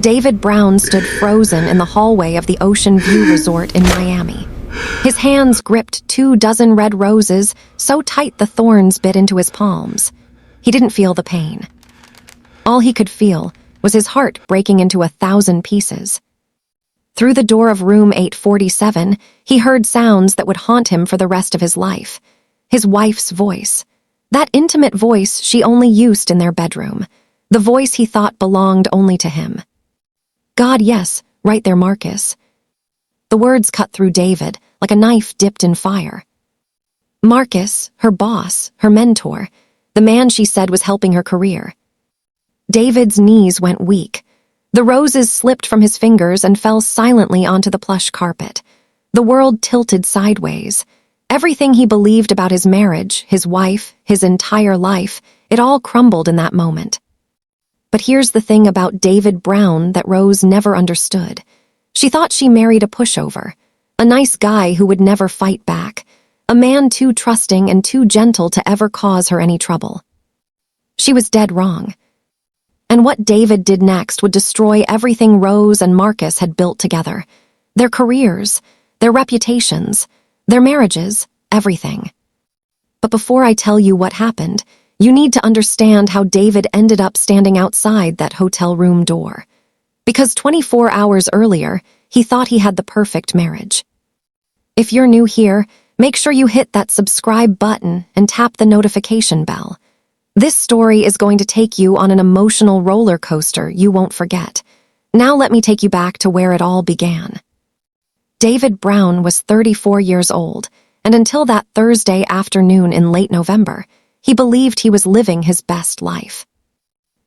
David Brown stood frozen in the hallway of the Ocean View Resort in Miami. His hands gripped 24 red roses so tight the thorns bit into his palms. He didn't feel the pain. All he could feel was his heart breaking into 1,000 pieces. Through the door of room 847, he heard sounds that would haunt him for the rest of his life. His wife's voice. That intimate voice she only used in their bedroom. The voice he thought belonged only to him. God, yes, right there, Marcus. The words cut through David like a knife dipped in fire. Marcus, her boss, her mentor, the man she said was helping her career. David's knees went weak. The roses slipped from his fingers and fell silently onto the plush carpet. The world tilted sideways. Everything he believed about his marriage, his wife, his entire life, it all crumbled in that moment. But here's the thing about David Brown that Rose never understood. She thought she married a pushover, a nice guy who would never fight back, a man too trusting and too gentle to ever cause her any trouble. She was dead wrong. And what David did next would destroy everything Rose and Marcus had built together. Their careers, their reputations, their marriages, everything. But before I tell you what happened, you need to understand how David ended up standing outside that hotel room door. Because 24 hours earlier, he thought he had the perfect marriage. If you're new here, make sure you hit that subscribe button and tap the notification bell. This story is going to take you on an emotional roller coaster you won't forget. Now let me take you back to where it all began. David Brown was 34 years old, and until that Thursday afternoon in late November, he believed he was living his best life.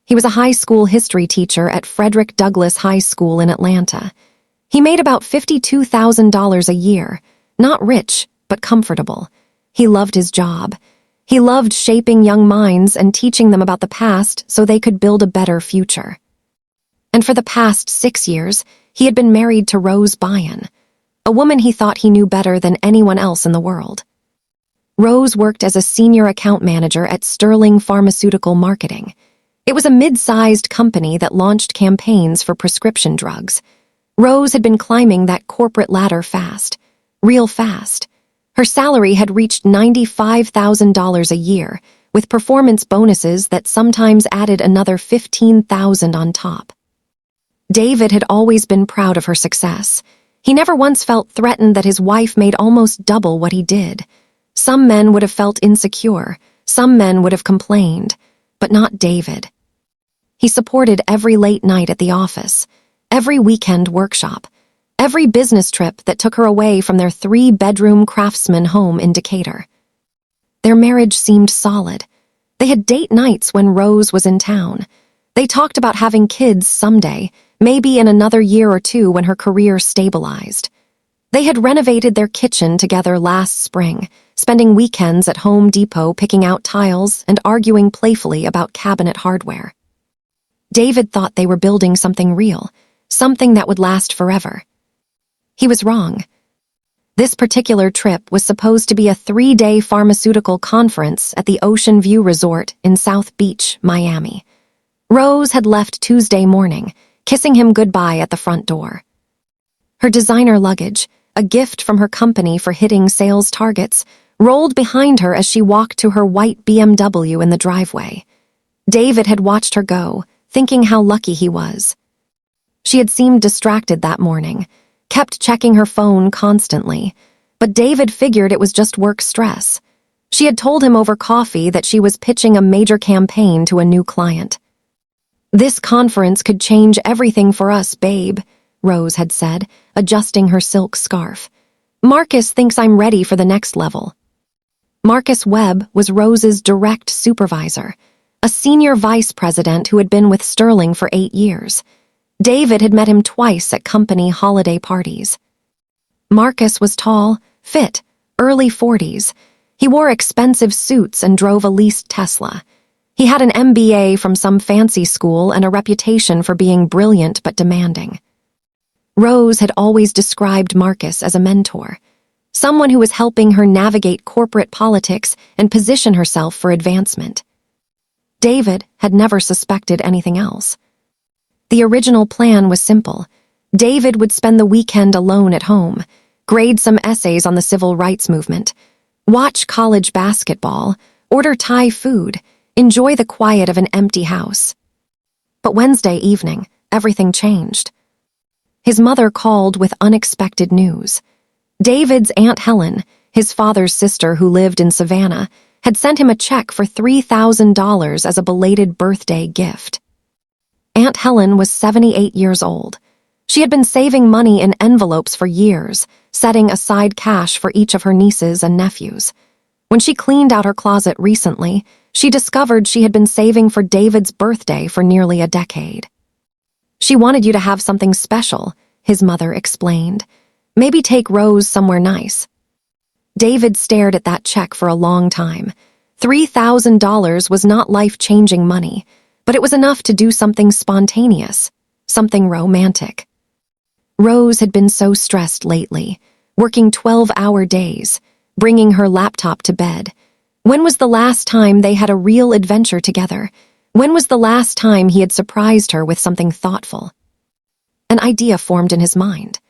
He was a high school history teacher at Frederick Douglass High School in Atlanta. He made about $52,000 a year, not rich, but comfortable. He loved his job. He loved shaping young minds and teaching them about the past so they could build a better future. And for the past 6 years, he had been married to Rose Byon, a woman he thought he knew better than anyone else in the world. Rose worked as a senior account manager at Sterling Pharmaceutical Marketing. It was a mid-sized company that launched campaigns for prescription drugs. Rose had been climbing that corporate ladder fast, real fast. Her salary had reached $95,000 a year, with performance bonuses that sometimes added another $15,000 on top. David had always been proud of her success. He never once felt threatened that his wife made almost double what he did. Some men would have felt insecure, some men would have complained, but not David. He supported every late night at the office, every weekend workshop, every business trip that took her away from their 3-bedroom craftsman home in Decatur. Their marriage seemed solid. They had date nights when Rose was in town. They talked about having kids someday, maybe in another year or two when her career stabilized. They had renovated their kitchen together last spring, spending weekends at Home Depot picking out tiles and arguing playfully about cabinet hardware. David thought they were building something real, something that would last forever. He was wrong. This particular trip was supposed to be a 3-day pharmaceutical conference at the Ocean View Resort in South Beach, Miami. Rose had left Tuesday morning, kissing him goodbye at the front door. Her designer luggage, a gift from her company for hitting sales targets, rolled behind her as she walked to her white BMW in the driveway. David had watched her go, thinking how lucky he was. She had seemed distracted that morning, kept checking her phone constantly, but David figured it was just work stress. She had told him over coffee that she was pitching a major campaign to a new client. "This conference could change everything for us, babe," Rose had said, adjusting her silk scarf. "Marcus thinks I'm ready for the next level." Marcus Webb was Rose's direct supervisor, a senior vice president who had been with Sterling for 8 years. David had met him twice at company holiday parties. Marcus was tall, fit, early 40s. He wore expensive suits and drove a leased Tesla. He had an MBA from some fancy school and a reputation for being brilliant but demanding. Rose had always described Marcus as a mentor, someone who was helping her navigate corporate politics and position herself for advancement. David had never suspected anything else. The original plan was simple. David would spend the weekend alone at home, grade some essays on the civil rights movement, watch college basketball, order Thai food, enjoy the quiet of an empty house. But Wednesday evening, everything changed. His mother called with unexpected news. David's Aunt Helen, his father's sister who lived in Savannah, had sent him a check for $3,000 as a belated birthday gift. Aunt Helen was 78 years old. She had been saving money in envelopes for years, setting aside cash for each of her nieces and nephews. When she cleaned out her closet recently, she discovered she had been saving for David's birthday for nearly a decade. "She wanted you to have something special," his mother explained. "Maybe take Rose somewhere nice." David stared at that check for a long time. $3,000 was not life-changing money, but it was enough to do something spontaneous, something romantic. Rose had been so stressed lately, working 12-hour days, bringing her laptop to bed. When was the last time they had a real adventure together? When was the last time he had surprised her with something thoughtful? An idea formed in his mind.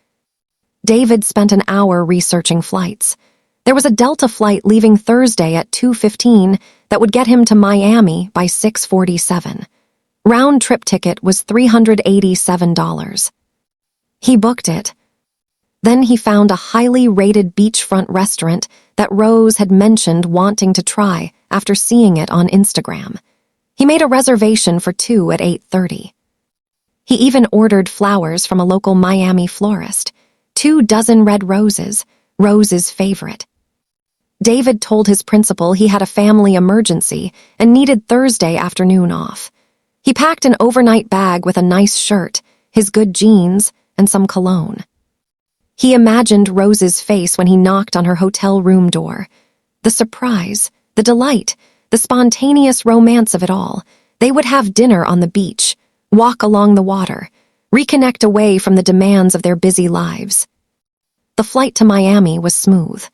David spent an hour researching flights. There was a Delta flight leaving Thursday at 2:15 that would get him to Miami by 6:47. Round-trip ticket was $387. He booked it. Then he found a highly rated beachfront restaurant that Rose had mentioned wanting to try after seeing it on Instagram. He made a reservation for 2 at 8:30. He even ordered flowers from a local Miami florist, 2 dozen red roses, Rose's favorite. David told his principal he had a family emergency and needed Thursday afternoon off. He packed an overnight bag with a nice shirt, his good jeans, and some cologne. He imagined Rose's face when he knocked on her hotel room door. The surprise, the delight, the spontaneous romance of it all. They would have dinner on the beach, walk along the water, reconnect away from the demands of their busy lives. The flight to Miami was smooth.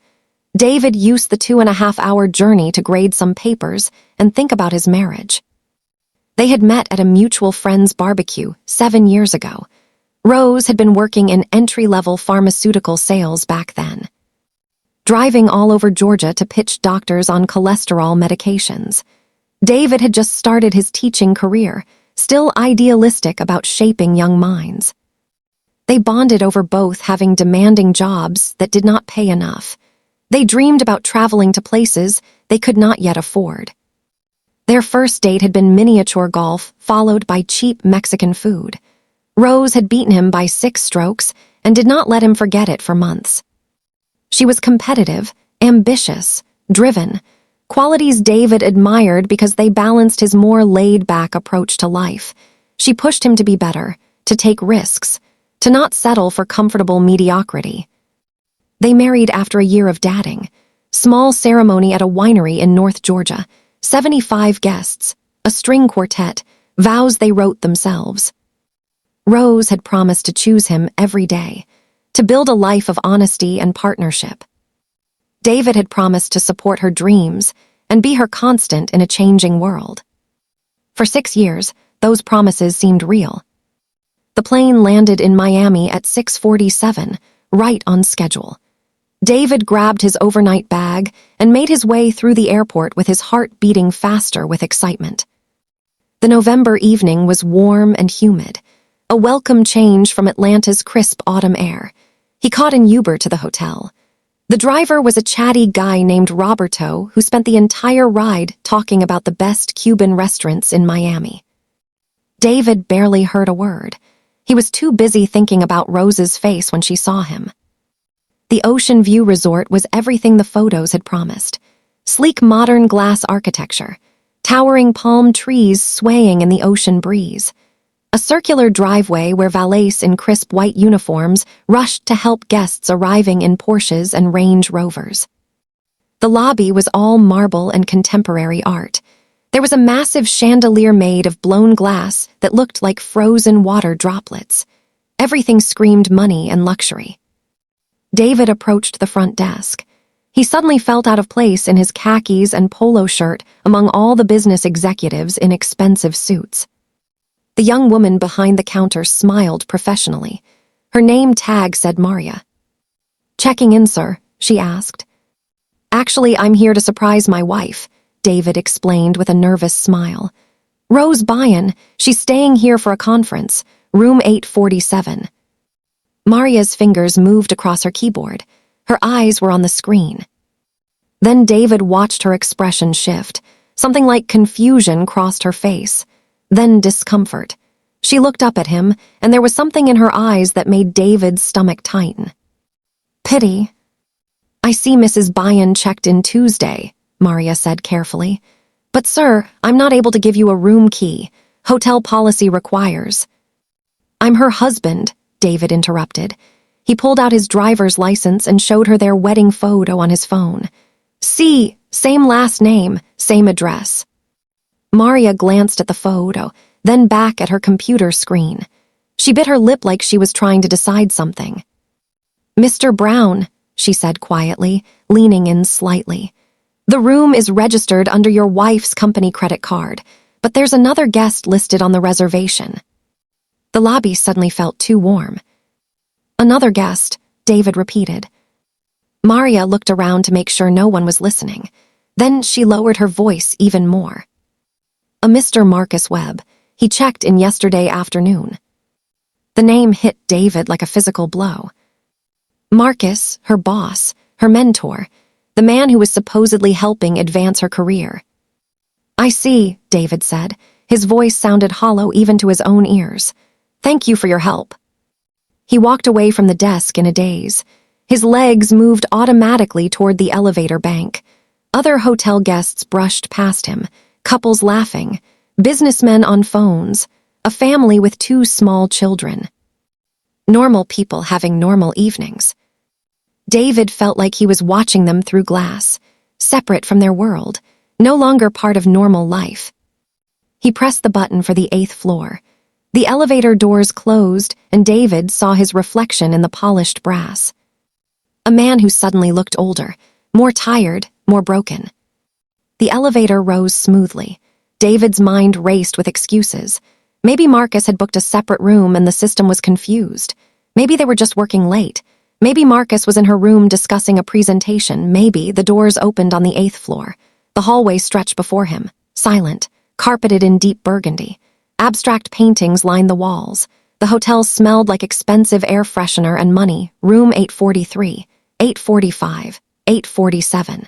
David used the 2.5-hour journey to grade some papers and think about his marriage. They had met at a mutual friend's barbecue 7 years ago. Rose had been working in entry-level pharmaceutical sales back then, driving all over Georgia to pitch doctors on cholesterol medications. David had just started his teaching career, still idealistic about shaping young minds. They bonded over both having demanding jobs that did not pay enough. They dreamed about traveling to places they could not yet afford. Their first date had been miniature golf, followed by cheap Mexican food. Rose had beaten him by 6 strokes and did not let him forget it for months. She was competitive, ambitious, driven, qualities David admired because they balanced his more laid-back approach to life. She pushed him to be better, to take risks, to not settle for comfortable mediocrity. They married after a year of dating. Small ceremony at a winery in North Georgia, 75 guests, a string quartet, vows they wrote themselves. Rose had promised to choose him every day, to build a life of honesty and partnership. David had promised to support her dreams and be her constant in a changing world. For 6 years, those promises seemed real. The plane landed in Miami at 6:47, right on schedule. David grabbed his overnight bag and made his way through the airport with his heart beating faster with excitement. The November evening was warm and humid, a welcome change from Atlanta's crisp autumn air. He caught an Uber to the hotel. The driver was a chatty guy named Roberto who spent the entire ride talking about the best Cuban restaurants in Miami. David barely heard a word. He was too busy thinking about Rose's face when she saw him. The Ocean View Resort was everything the photos had promised. Sleek modern glass architecture, towering palm trees swaying in the ocean breeze. A circular driveway where valets in crisp white uniforms rushed to help guests arriving in Porsches and Range Rovers. The lobby was all marble and contemporary art. There was a massive chandelier made of blown glass that looked like frozen water droplets. Everything screamed money and luxury. David approached the front desk. He suddenly felt out of place in his khakis and polo shirt among all the business executives in expensive suits. The young woman behind the counter smiled professionally. Her name tag said Maria. "Checking in, sir," she asked. "Actually, I'm here to surprise my wife," David explained with a nervous smile. "Rose Byon, she's staying here for a conference, room 847. Maria's fingers moved across her keyboard. Her eyes were on the screen. Then David watched her expression shift. Something like confusion crossed her face, then discomfort. She looked up at him, and there was something in her eyes that made David's stomach tighten. "Pity. I see Mrs. Byon checked in Tuesday," Maria said carefully. "But sir, I'm not able to give you a room key. Hotel policy requires." "I'm her husband," David interrupted. He pulled out his driver's license and showed her their wedding photo on his phone. "See, same last name, same address." Maria glanced at the photo, then back at her computer screen. She bit her lip like she was trying to decide something. "Mr. Brown," she said quietly, leaning in slightly. "The room is registered under your wife's company credit card, but there's another guest listed on the reservation." The lobby suddenly felt too warm. "Another guest," David repeated. Maria looked around to make sure no one was listening. Then she lowered her voice even more. "A Mr. Marcus Webb. He checked in yesterday afternoon." The name hit David like a physical blow. Marcus, her boss, her mentor, the man who was supposedly helping advance her career. "I see," David said. His voice sounded hollow even to his own ears. "Thank you for your help." He walked away from the desk in a daze. His legs moved automatically toward the elevator bank. Other hotel guests brushed past him, couples laughing, businessmen on phones, a family with 2 small children. Normal people having normal evenings. David felt like he was watching them through glass, separate from their world, no longer part of normal life. He pressed the button for the 8th floor. The elevator doors closed, and David saw his reflection in the polished brass. A man who suddenly looked older, more tired, more broken. The elevator rose smoothly. David's mind raced with excuses. Maybe Marcus had booked a separate room and the system was confused. Maybe they were just working late. Maybe Marcus was in her room discussing a presentation. Maybe the doors opened on the 8th floor. The hallway stretched before him, silent, carpeted in deep burgundy. Abstract paintings lined the walls. The hotel smelled like expensive air freshener and money. Room 843, 845, 847.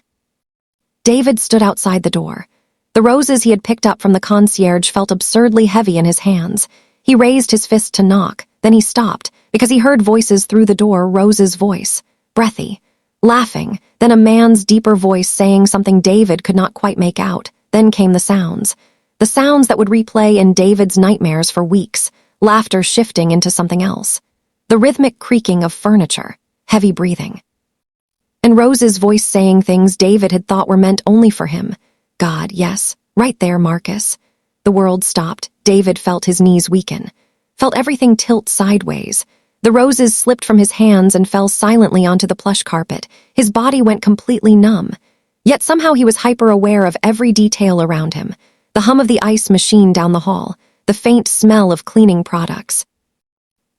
David stood outside the door. The roses he had picked up from the concierge felt absurdly heavy in his hands. He raised his fist to knock, then he stopped, because he heard voices through the door. Rose's voice, breathy, laughing, then a man's deeper voice saying something David could not quite make out. Then came the sounds that would replay in David's nightmares for weeks, laughter shifting into something else. The rhythmic creaking of furniture, heavy breathing. And Rose's voice saying things David had thought were meant only for him. "God, yes, right there, Marcus." The world stopped. David felt his knees weaken, felt everything tilt sideways. The roses slipped from his hands and fell silently onto the plush carpet. His body went completely numb. Yet somehow he was hyper-aware of every detail around him. The hum of the ice machine down the hall, the faint smell of cleaning products.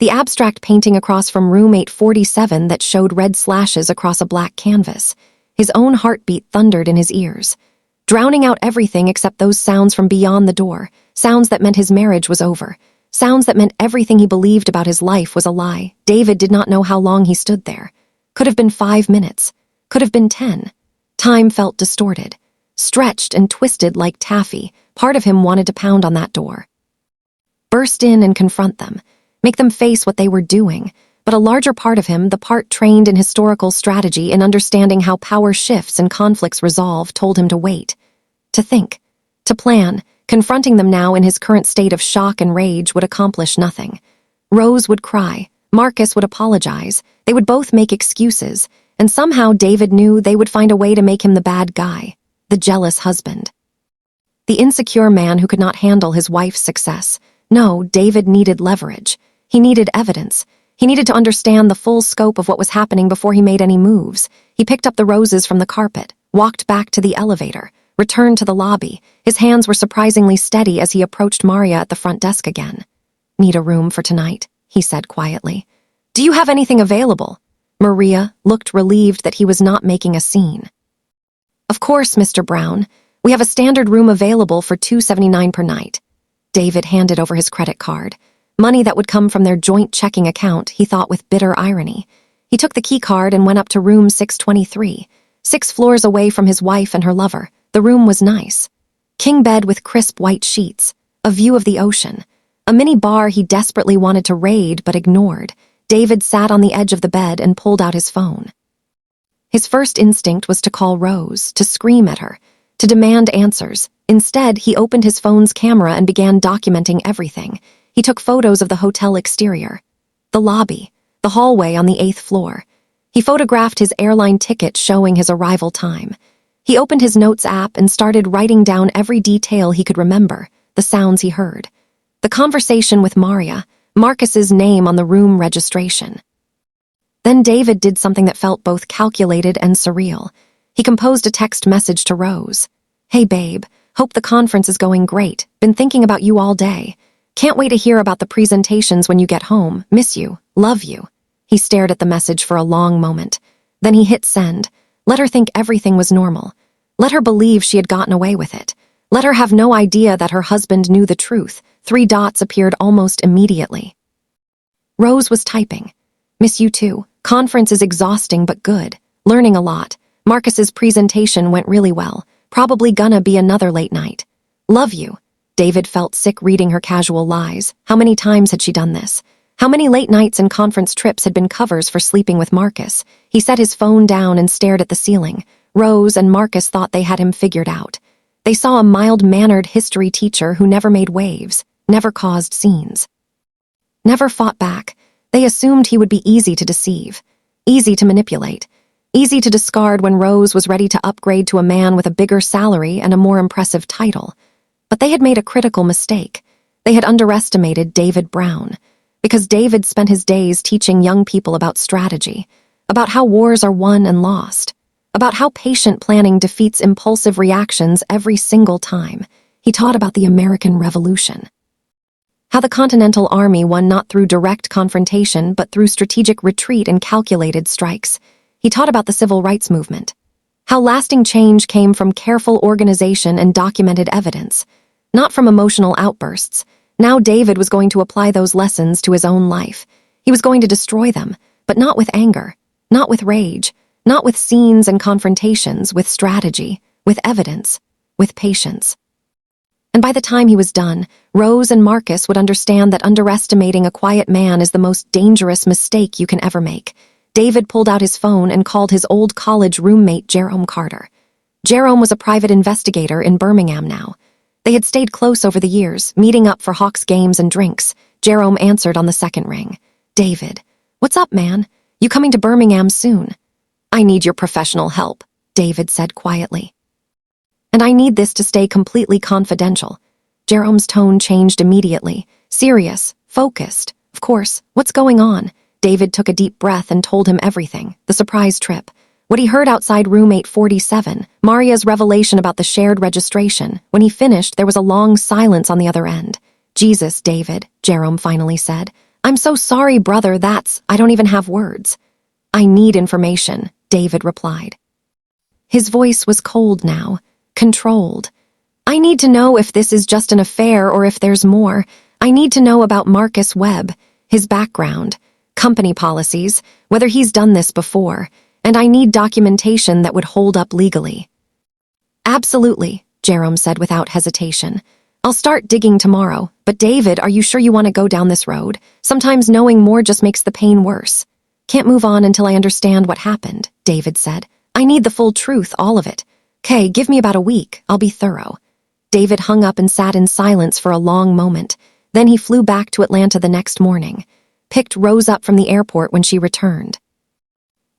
The abstract painting across from room 847 that showed red slashes across a black canvas. His own heartbeat thundered in his ears, drowning out everything except those sounds from beyond the door, sounds that meant his marriage was over, sounds that meant everything he believed about his life was a lie. David did not know how long he stood there. Could have been 5 minutes, could have been 10. Time felt distorted, stretched and twisted like taffy. Part of him wanted to pound on that door, burst in and confront them, make them face what they were doing. But a larger part of him, the part trained in historical strategy and understanding how power shifts and conflicts resolve, told him to wait, to think, to plan. Confronting them now in his current state of shock and rage would accomplish nothing. Rose would cry, Marcus would apologize, they would both make excuses, and somehow David knew they would find a way to make him the bad guy, the jealous husband. The insecure man who could not handle his wife's success. No, David needed leverage. He needed evidence. He needed to understand the full scope of what was happening before he made any moves. He picked up the roses from the carpet, walked back to the elevator, returned to the lobby. His hands were surprisingly steady as he approached Maria at the front desk again. "Need a room for tonight," he said quietly. "Do you have anything available?" Maria looked relieved that he was not making a scene. "Of course, Mr. Brown. We have a standard room available for $2.79 per night." David handed over his credit card. Money that would come from their joint checking account, he thought with bitter irony. He took the key card and went up to room 623, 6 floors away from his wife and her lover. The room was nice. King bed with crisp white sheets, a view of the ocean, a mini bar he desperately wanted to raid but ignored. David sat on the edge of the bed and pulled out his phone. His first instinct was to call Rose, to scream at her, to demand answers. Instead, he opened his phone's camera and began documenting everything. He took photos of the hotel exterior, the lobby, the hallway on the 8th floor. He photographed his airline ticket showing his arrival time. He opened his notes app and started writing down every detail he could remember, the sounds he heard. The conversation with Maria, Marcus's name on the room registration. Then David did something that felt both calculated and surreal. He composed a text message to Rose. "Hey babe, hope the conference is going great. Been thinking about you all day. Can't wait to hear about the presentations when you get home. Miss you. Love you." He stared at the message for a long moment. Then he hit send. Let her think everything was normal. Let her believe she had gotten away with it. Let her have no idea that her husband knew the truth. 3 dots appeared almost immediately. Rose was typing. "Miss you too. Conference is exhausting but good. Learning a lot. Marcus's presentation went really well. Probably gonna be another late night. Love you." David felt sick reading her casual lies. How many times had she done this? How many late nights and conference trips had been covers for sleeping with Marcus? He set his phone down and stared at the ceiling. Rose and Marcus thought they had him figured out. They saw a mild-mannered history teacher who never made waves, never caused scenes, never fought back. They assumed he would be easy to deceive, easy to manipulate, easy to discard when Rose was ready to upgrade to a man with a bigger salary and a more impressive title. But they had made a critical mistake. They had underestimated David Brown, because David spent his days teaching young people about strategy, about how wars are won and lost, about how patient planning defeats impulsive reactions every single time. He taught about the American Revolution, how the Continental Army won not through direct confrontation but through strategic retreat and calculated strikes. He taught about the Civil Rights Movement, how lasting change came from careful organization and documented evidence, not from emotional outbursts. Now David was going to apply those lessons to his own life. He was going to destroy them, but not with anger, not with rage, not with scenes and confrontations, with strategy, with evidence, with patience. And by the time he was done, Rose and Marcus would understand that underestimating a quiet man is the most dangerous mistake you can ever make. David pulled out his phone and called his old college roommate Jerome Carter. Jerome was a private investigator in Birmingham now. They had stayed close over the years, meeting up for Hawks games and drinks. Jerome answered on the second ring. "David, what's up, man? You coming to Birmingham soon?" "I need your professional help," David said quietly. "And I need this to stay completely confidential." Jerome's tone changed immediately. Serious, focused. "Of course, what's going on?" David took a deep breath and told him everything. The surprise trip, what he heard outside room 847, Maria's revelation about the shared registration. When he finished, there was a long silence on the other end. "Jesus, David," Jerome finally said. "I'm so sorry, brother, I don't even have words." "I need information," David replied. His voice was cold now, controlled. "I need to know if this is just an affair or if there's more. I need to know about Marcus Webb, his background, company policies, whether he's done this before, and I need documentation that would hold up legally." "Absolutely," Jerome said without hesitation. "I'll start digging tomorrow, but David, are you sure you want to go down this road? Sometimes knowing more just makes the pain worse." "Can't move on until I understand what happened," David said. "I need the full truth, all of it. 'Kay, give me about a week, I'll be thorough." David hung up and sat in silence for a long moment. Then he flew back to Atlanta the next morning, picked Rose up from the airport when she returned,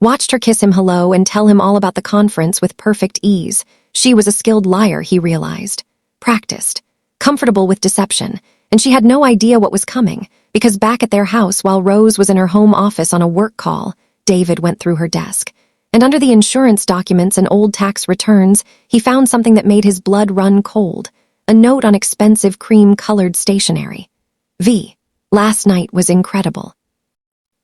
watched her kiss him hello and tell him all about the conference with perfect ease. She was a skilled liar, he realized. Practiced, comfortable with deception, and she had no idea what was coming, because back at their house while Rose was in her home office on a work call, David went through her desk. And under the insurance documents and old tax returns, he found something that made his blood run cold, a note on expensive cream-colored stationery. V. Last night was incredible.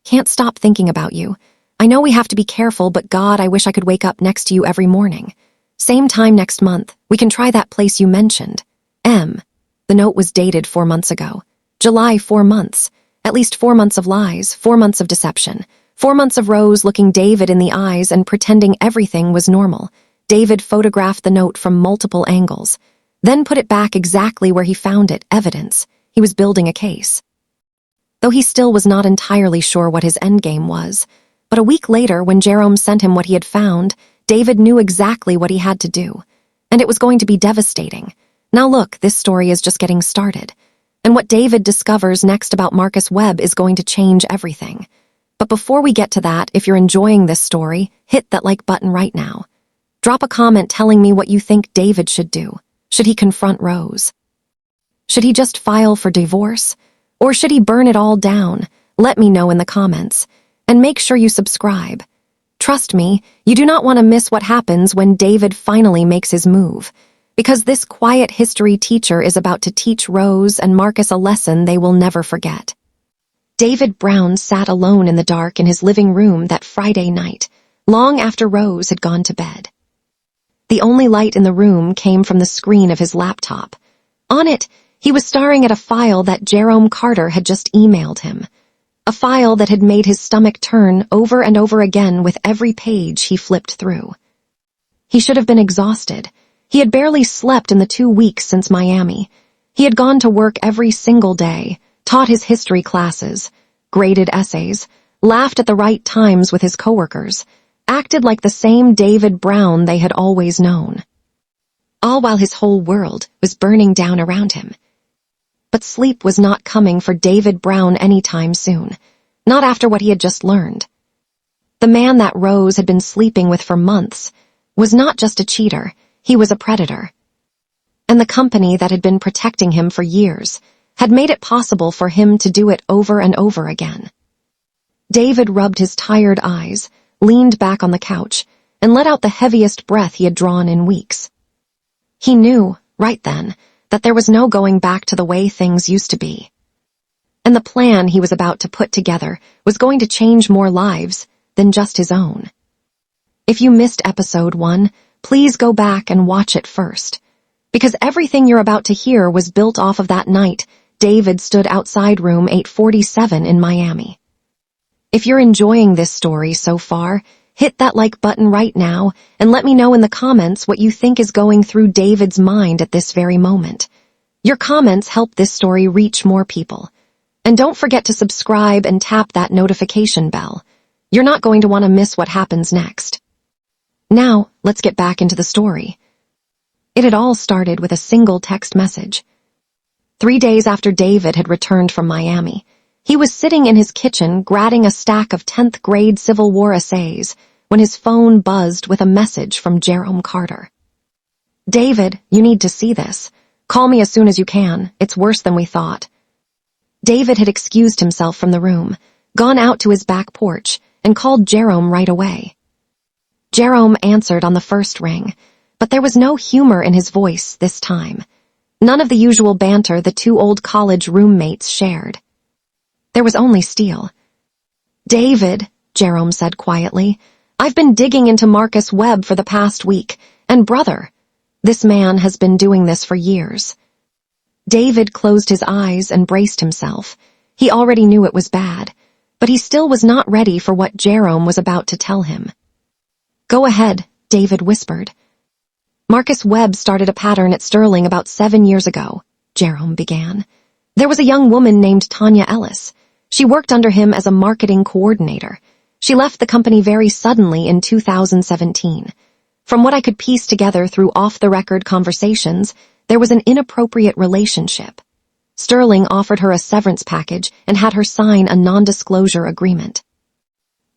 Can't stop thinking about you. I know we have to be careful, but God, I wish I could wake up next to you every morning. Same time next month. We can try that place you mentioned. M. The note was dated 4 months ago. July, 4 months. At least 4 months of lies, 4 months of deception. 4 months of Rose looking David in the eyes and pretending everything was normal. David photographed the note from multiple angles, then put it back exactly where he found it, evidence. He was building a case. Though he still was not entirely sure what his endgame was. But a week later, when Jerome sent him what he had found, David knew exactly what he had to do. And it was going to be devastating. Now look, this story is just getting started. And what David discovers next about Marcus Webb is going to change everything. But before we get to that, if you're enjoying this story, hit that like button right now. Drop a comment telling me what you think David should do. Should he confront Rose? Should he just file for divorce? Or should he burn it all down? Let me know in the comments. And make sure you subscribe. Trust me, you do not want to miss what happens when David finally makes his move. Because this quiet history teacher is about to teach Rose and Marcus a lesson they will never forget. David Brown sat alone in the dark in his living room that Friday night, long after Rose had gone to bed. The only light in the room came from the screen of his laptop. On it, he was staring at a file that Jerome Carter had just emailed him. A file that had made his stomach turn over and over again with every page he flipped through. He should have been exhausted. He had barely slept in the 2 weeks since Miami. He had gone to work every single day, taught his history classes, graded essays, laughed at the right times with his coworkers, acted like the same David Brown they had always known. All while his whole world was burning down around him. But sleep was not coming for David Brown anytime soon, not after what he had just learned. The man that Rose had been sleeping with for months was not just a cheater, he was a predator. And the company that had been protecting him for years had made it possible for him to do it over and over again. David rubbed his tired eyes, leaned back on the couch, and let out the heaviest breath he had drawn in weeks. He knew, right then, that there was no going back to the way things used to be. And the plan he was about to put together was going to change more lives than just his own. If you missed episode 1, please go back and watch it first. Because everything you're about to hear was built off of that night David stood outside room 847 in Miami. If you're enjoying this story so far, hit that like button right now and let me know in the comments what you think is going through David's mind at this very moment. Your comments help this story reach more people. And don't forget to subscribe and tap that notification bell. You're not going to want to miss what happens next. Now, let's get back into the story. It had all started with a single text message. 3 days after David had returned from Miami, he was sitting in his kitchen grading a stack of 10th grade Civil War essays when his phone buzzed with a message from Jerome Carter. "David, you need to see this. Call me as soon as you can. It's worse than we thought." David had excused himself from the room, gone out to his back porch, and called Jerome right away. Jerome answered on the first ring, but there was no humor in his voice this time. None of the usual banter the 2 old college roommates shared. There was only steel. "David," Jerome said quietly, "I've been digging into Marcus Webb for the past week, and brother, this man has been doing this for years." David closed his eyes and braced himself. He already knew it was bad, but he still was not ready for what Jerome was about to tell him. "Go ahead," David whispered. "Marcus Webb started a pattern at Sterling about 7 years ago," Jerome began. "There was a young woman named Tanya Ellis. She worked under him as a marketing coordinator. She left the company very suddenly in 2017. From what I could piece together through off-the-record conversations, there was an inappropriate relationship. Sterling offered her a severance package and had her sign a non-disclosure agreement."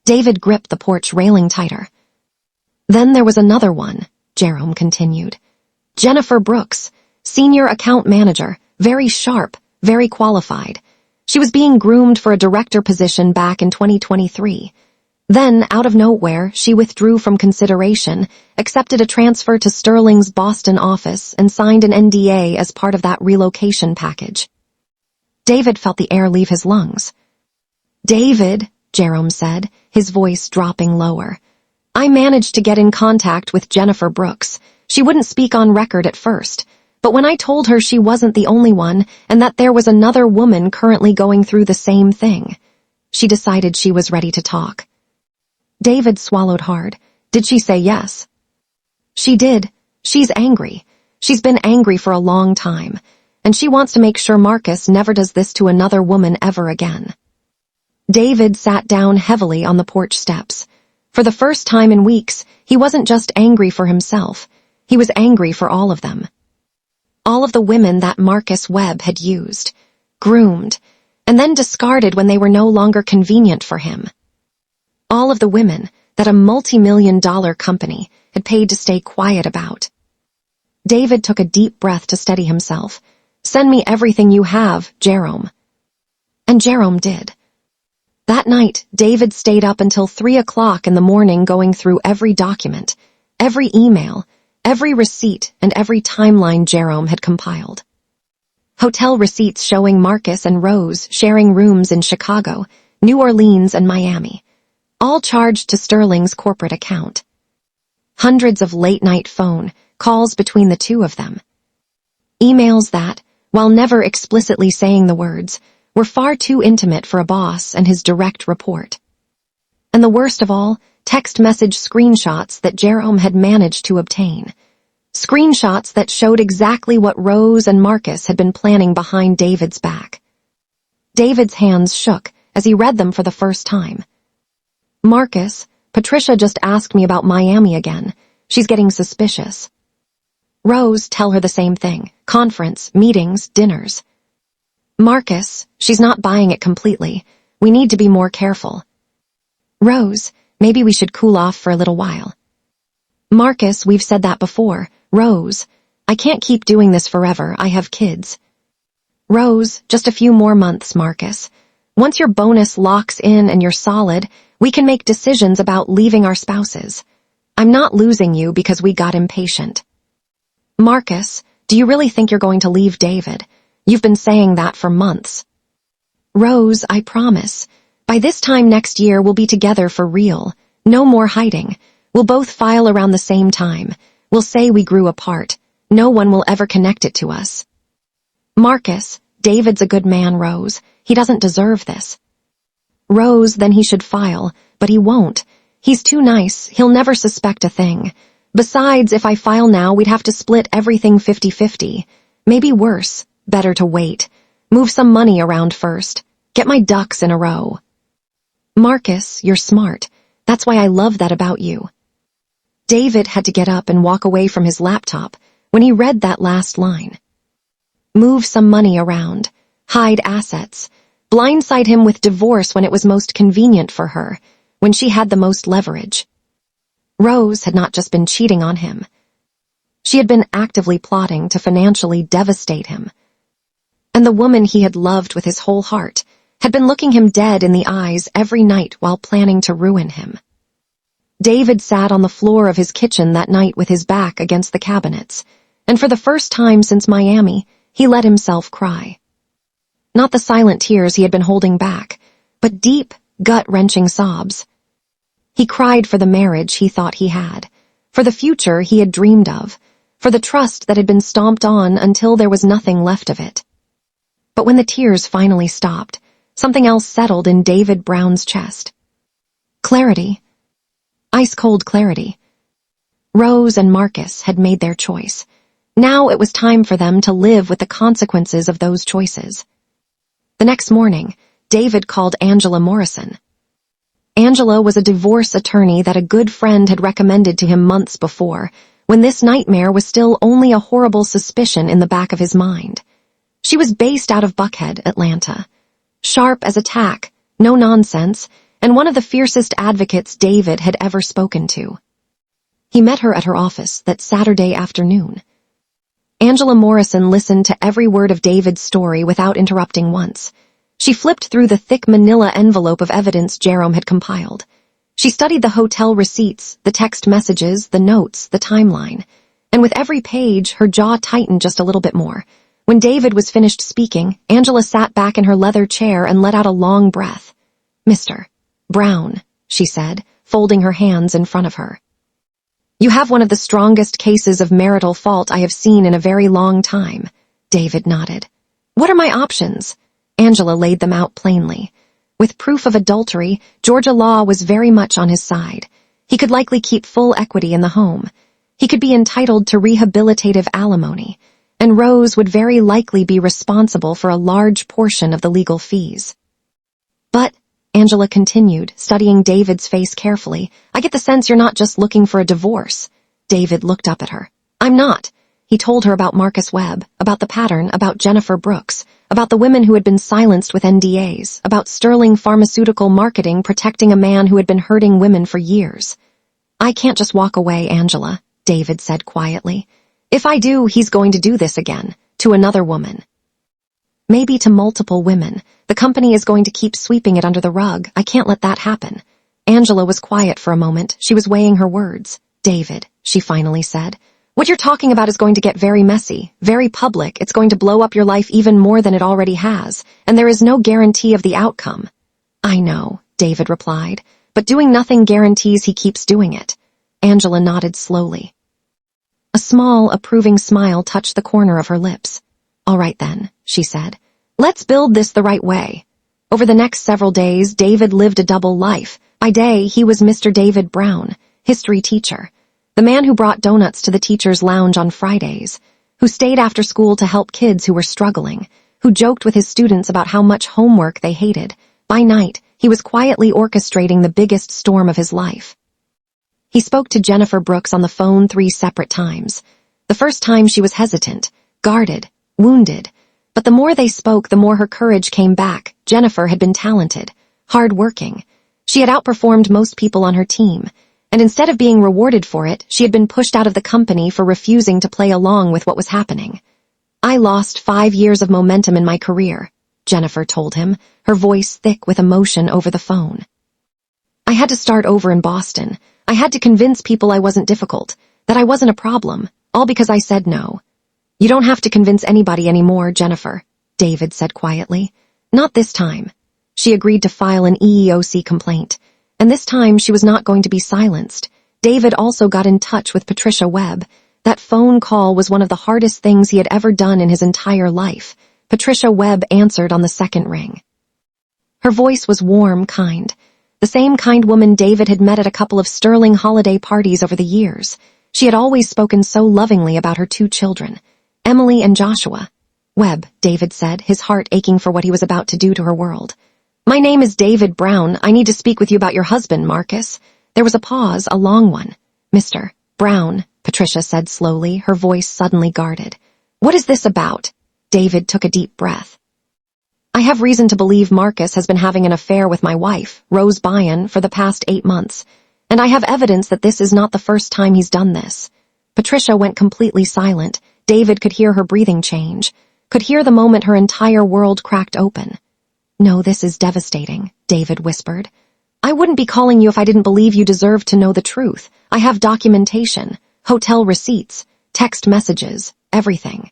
David gripped the porch railing tighter. "Then there was another one," Jerome continued. "Jennifer Brooks, senior account manager, very sharp, very qualified. She was being groomed for a director position back in 2023. Then, out of nowhere, she withdrew from consideration, accepted a transfer to Sterling's Boston office, and signed an NDA as part of that relocation package. David felt the air leave his lungs. "David," Jerome said, his voice dropping lower. "I managed to get in contact with Jennifer Brooks. She wouldn't speak on record at first, but when I told her she wasn't the only one and that there was another woman currently going through the same thing, she decided she was ready to talk." David swallowed hard. "Did she say yes?" "She did. She's angry. She's been angry for a long time, and she wants to make sure Marcus never does this to another woman ever again." David sat down heavily on the porch steps. For the first time in weeks, he wasn't just angry for himself. He was angry for all of them. All of the women that Marcus Webb had used, groomed, and then discarded when they were no longer convenient for him. All of the women that a multi-million-dollar company had paid to stay quiet about. David took a deep breath to steady himself. "Send me everything you have, Jerome." And Jerome did. That night, David stayed up until 3 o'clock in the morning going through every document, every email, every receipt, and every timeline Jerome had compiled. Hotel receipts showing Marcus and Rose sharing rooms in Chicago, New Orleans, and Miami, all charged to Sterling's corporate account. Hundreds of late-night phone calls between the two of them. Emails that, while never explicitly saying the words, were far too intimate for a boss and his direct report. And the worst of all, text message screenshots that Jerome had managed to obtain. Screenshots that showed exactly what Rose and Marcus had been planning behind David's back. David's hands shook as he read them for the first time. "Marcus, Patricia just asked me about Miami again. She's getting suspicious." "Rose, tell her the same thing. Conference, meetings, dinners." "Marcus, she's not buying it completely. We need to be more careful." "Rose, maybe we should cool off for a little while." "Marcus, we've said that before. Rose, I can't keep doing this forever. I have kids." "Rose, just a few more months, Marcus. Once your bonus locks in and you're solid, we can make decisions about leaving our spouses. I'm not losing you because we got impatient." "Marcus, do you really think you're going to leave David? You've been saying that for months." "Rose, I promise. By this time next year, we'll be together for real. No more hiding. We'll both file around the same time. We'll say we grew apart. No one will ever connect it to us." "Marcus, David's a good man, Rose. He doesn't deserve this." "Rose, then he should file, but he won't. He's too nice. He'll never suspect a thing. Besides, if I file now, we'd have to split everything 50-50. Maybe worse. Better to wait. Move some money around first. Get my ducks in a row." "Marcus, you're smart. That's why I love that about you." David had to get up and walk away from his laptop when he read that last line. Move some money around. Hide assets. Blindside him with divorce when it was most convenient for her, when she had the most leverage. Rose had not just been cheating on him. She had been actively plotting to financially devastate him. And the woman he had loved with his whole heart had been looking him dead in the eyes every night while planning to ruin him. David sat on the floor of his kitchen that night with his back against the cabinets, and for the first time since Miami, he let himself cry. Not the silent tears he had been holding back, but deep, gut-wrenching sobs. He cried for the marriage he thought he had, for the future he had dreamed of, for the trust that had been stomped on until there was nothing left of it. But when the tears finally stopped, something else settled in David Brown's chest. Clarity. Ice-cold clarity. Rose and Marcus had made their choice. Now it was time for them to live with the consequences of those choices. The next morning, David called Angela Morrison. Angela was a divorce attorney that a good friend had recommended to him months before, when this nightmare was still only a horrible suspicion in the back of his mind. She was based out of Buckhead, Atlanta. Sharp as a tack, no nonsense, and one of the fiercest advocates David had ever spoken to. He met her at her office that Saturday afternoon. Angela Morrison listened to every word of David's story without interrupting once. She flipped through the thick manila envelope of evidence Jerome had compiled. She studied the hotel receipts, the text messages, the notes, the timeline. And with every page, her jaw tightened just a little bit more. When David was finished speaking, Angela sat back in her leather chair and let out a long breath. "Mr. Brown," she said, folding her hands in front of her. "You have one of the strongest cases of marital fault I have seen in a very long time." David nodded. "What are my options?" Angela laid them out plainly. With proof of adultery, Georgia law was very much on his side. He could likely keep full equity in the home. He could be entitled to rehabilitative alimony, and Rose would very likely be responsible for a large portion of the legal fees. "But," Angela continued, studying David's face carefully, "I get the sense you're not just looking for a divorce." David looked up at her. "I'm not." He told her about Marcus Webb, about the pattern, about Jennifer Brooks, about the women who had been silenced with NDAs, about Sterling Pharmaceutical Marketing protecting a man who had been hurting women for years. "I can't just walk away, Angela," David said quietly. "If I do, he's going to do this again, to another woman. Maybe to multiple women. The company is going to keep sweeping it under the rug. I can't let that happen." Angela was quiet for a moment. She was weighing her words. "David," she finally said, "what you're talking about is going to get very messy, very public. It's going to blow up your life even more than it already has, and there is no guarantee of the outcome." "I know," David replied, "but doing nothing guarantees he keeps doing it." Angela nodded slowly. A small, approving smile touched the corner of her lips. "All right then," she said. "Let's build this the right way." Over the next several days, David lived a double life. By day, he was Mr. David Brown, history teacher, the man who brought donuts to the teacher's lounge on Fridays, who stayed after school to help kids who were struggling, who joked with his students about how much homework they hated. By night, he was quietly orchestrating the biggest storm of his life. He spoke to Jennifer Brooks on the phone 3 separate times. The first time she was hesitant, guarded, wounded. But the more they spoke, the more her courage came back. Jennifer had been talented, hard-working. She had outperformed most people on her team. And instead of being rewarded for it, she had been pushed out of the company for refusing to play along with what was happening. "I lost 5 years of momentum in my career," Jennifer told him, her voice thick with emotion over the phone. "I had to start over in Boston. I had to convince people I wasn't difficult, that I wasn't a problem, all because I said no." "You don't have to convince anybody anymore, Jennifer," David said quietly. "Not this time." She agreed to file an EEOC complaint. And this time she was not going to be silenced. David also got in touch with Patricia Webb. That phone call was one of the hardest things he had ever done in his entire life. Patricia Webb answered on the second ring. Her voice was warm, kind. The same kind woman David had met at a couple of Sterling holiday parties over the years. She had always spoken so lovingly about her 2 children, Emily and Joshua. "Webb," David said, his heart aching for what he was about to do to her world. "My name is David Brown. I need to speak with you about your husband, Marcus." There was a pause, a long one. "Mr. Brown," Patricia said slowly, her voice suddenly guarded. "What is this about?" David took a deep breath. "I have reason to believe Marcus has been having an affair with my wife, Rose Byon, for the past 8 months, and I have evidence that this is not the first time he's done this." Patricia went completely silent. David could hear her breathing change, could hear the moment her entire world cracked open. "No, this is devastating," David whispered. "I wouldn't be calling you if I didn't believe you deserved to know the truth. I have documentation, hotel receipts, text messages, everything."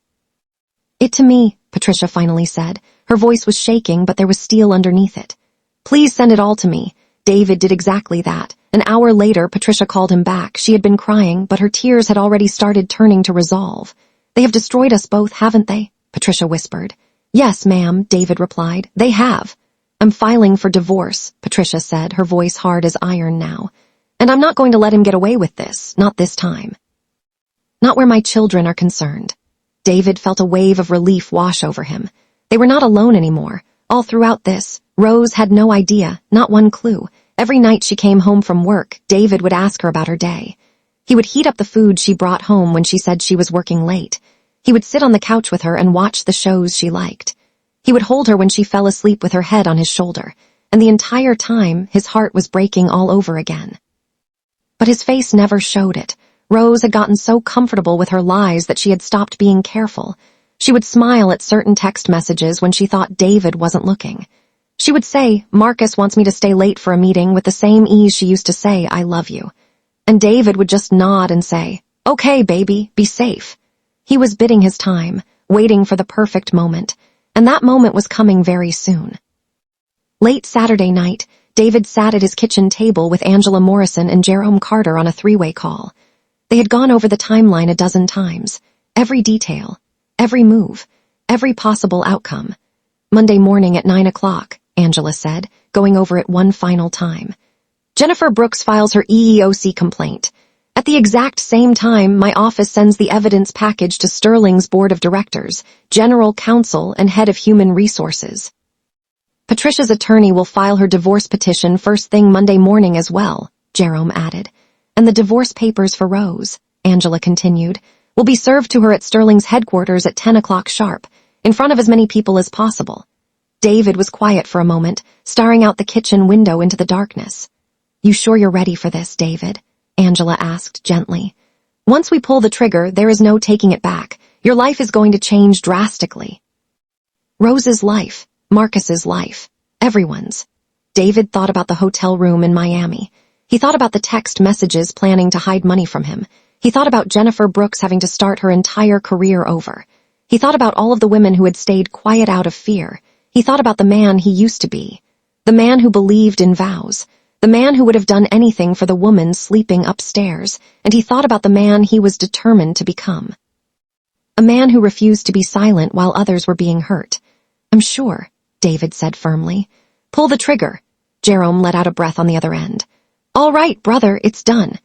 "It to me," Patricia finally said. Her voice was shaking, but there was steel underneath it. "Please send it all to me." David did exactly that. An hour later, Patricia called him back. She had been crying, but her tears had already started turning to resolve. "They have destroyed us both, haven't they?" Patricia whispered. "Yes, ma'am," David replied. "They have." "I'm filing for divorce," Patricia said, her voice hard as iron now. "And I'm not going to let him get away with this, not this time. Not where my children are concerned." David felt a wave of relief wash over him. They were not alone anymore. All throughout this, Rose had no idea, not one clue. Every night she came home from work, David would ask her about her day. He would heat up the food she brought home when she said she was working late. He would sit on the couch with her and watch the shows she liked. He would hold her when she fell asleep with her head on his shoulder, and the entire time his heart was breaking all over again. But his face never showed it. Rose had gotten so comfortable with her lies that she had stopped being careful. She would smile at certain text messages when she thought David wasn't looking. She would say, "Marcus wants me to stay late for a meeting," with the same ease she used to say, "I love you." And David would just nod and say, "Okay, baby, be safe." He was biding his time, waiting for the perfect moment, and that moment was coming very soon. Late Saturday night, David sat at his kitchen table with Angela Morrison and Jerome Carter on a three-way call. They had gone over the timeline a dozen times, every detail, every move, every possible outcome. "Monday morning at 9 o'clock, Angela said, going over it one final time. "Jennifer Brooks files her EEOC complaint. At the exact same time, my office sends the evidence package to Sterling's board of directors, general counsel, and head of human resources. Patricia's attorney will file her divorce petition first thing Monday morning as well," Jerome added. "And the divorce papers for Rose," Angela continued, "will be served to her at Sterling's headquarters at 10 o'clock sharp, in front of as many people as possible." David was quiet for a moment, staring out the kitchen window into the darkness. "You sure you're ready for this, David?" Angela asked gently. "Once we pull the trigger, there is no taking it back. Your life is going to change drastically." Rose's life, Marcus's life, everyone's. David thought about the hotel room in Miami. He thought about the text messages planning to hide money from him. He thought about Jennifer Brooks having to start her entire career over. He thought about all of the women who had stayed quiet out of fear. He thought about the man he used to be, the man who believed in vows, the man who would have done anything for the woman sleeping upstairs, and he thought about the man he was determined to become. A man who refused to be silent while others were being hurt. "I'm sure," David said firmly. "Pull the trigger." Jerome let out a breath on the other end. "All right, brother, it's done."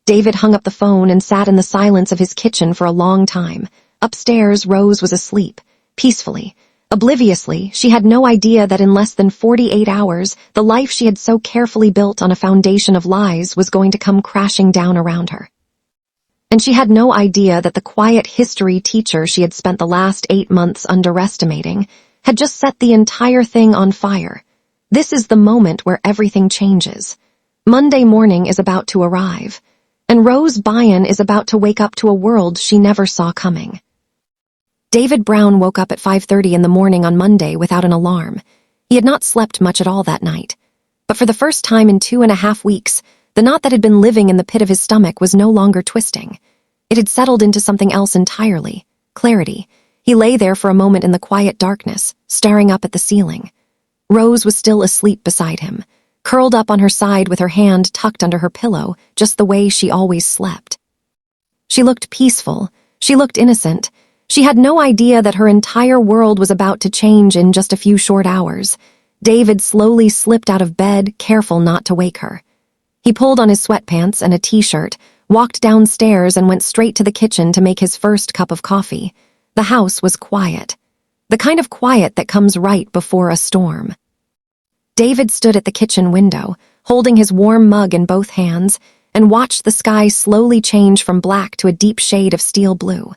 David hung up the phone and sat in the silence of his kitchen for a long time. Upstairs, Rose was asleep, peacefully. Obliviously, she had no idea that in less than 48 hours, the life she had so carefully built on a foundation of lies was going to come crashing down around her. And she had no idea that the quiet history teacher she had spent the last 8 months underestimating had just set the entire thing on fire. This is the moment where everything changes. Monday morning is about to arrive, and Rose Byon is about to wake up to a world she never saw coming. David Brown woke up at 5:30 in the morning on Monday without an alarm. He had not slept much at all that night. But for the first time in 2.5 weeks, the knot that had been living in the pit of his stomach was no longer twisting. It had settled into something else entirely, clarity. He lay there for a moment in the quiet darkness, staring up at the ceiling. Rose was still asleep beside him, curled up on her side with her hand tucked under her pillow, just the way she always slept. She looked peaceful. She looked innocent. She had no idea that her entire world was about to change in just a few short hours. David slowly slipped out of bed, careful not to wake her. He pulled on his sweatpants and a t-shirt, walked downstairs and went straight to the kitchen to make his first cup of coffee. The house was quiet. The kind of quiet that comes right before a storm. David stood at the kitchen window, holding his warm mug in both hands, and watched the sky slowly change from black to a deep shade of steel blue.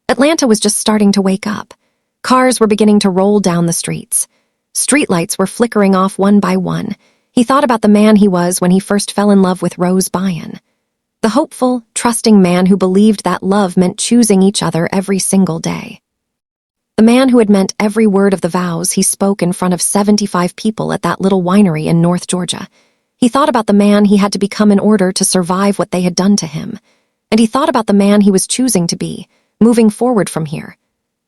Atlanta was just starting to wake up. Cars were beginning to roll down the streets. Streetlights were flickering off one by one. He thought about the man he was when he first fell in love with Rose Byon. The hopeful, trusting man who believed that love meant choosing each other every single day. The man who had meant every word of the vows he spoke in front of 75 people at that little winery in North Georgia. He thought about the man he had to become in order to survive what they had done to him. And he thought about the man he was choosing to be, moving forward from here.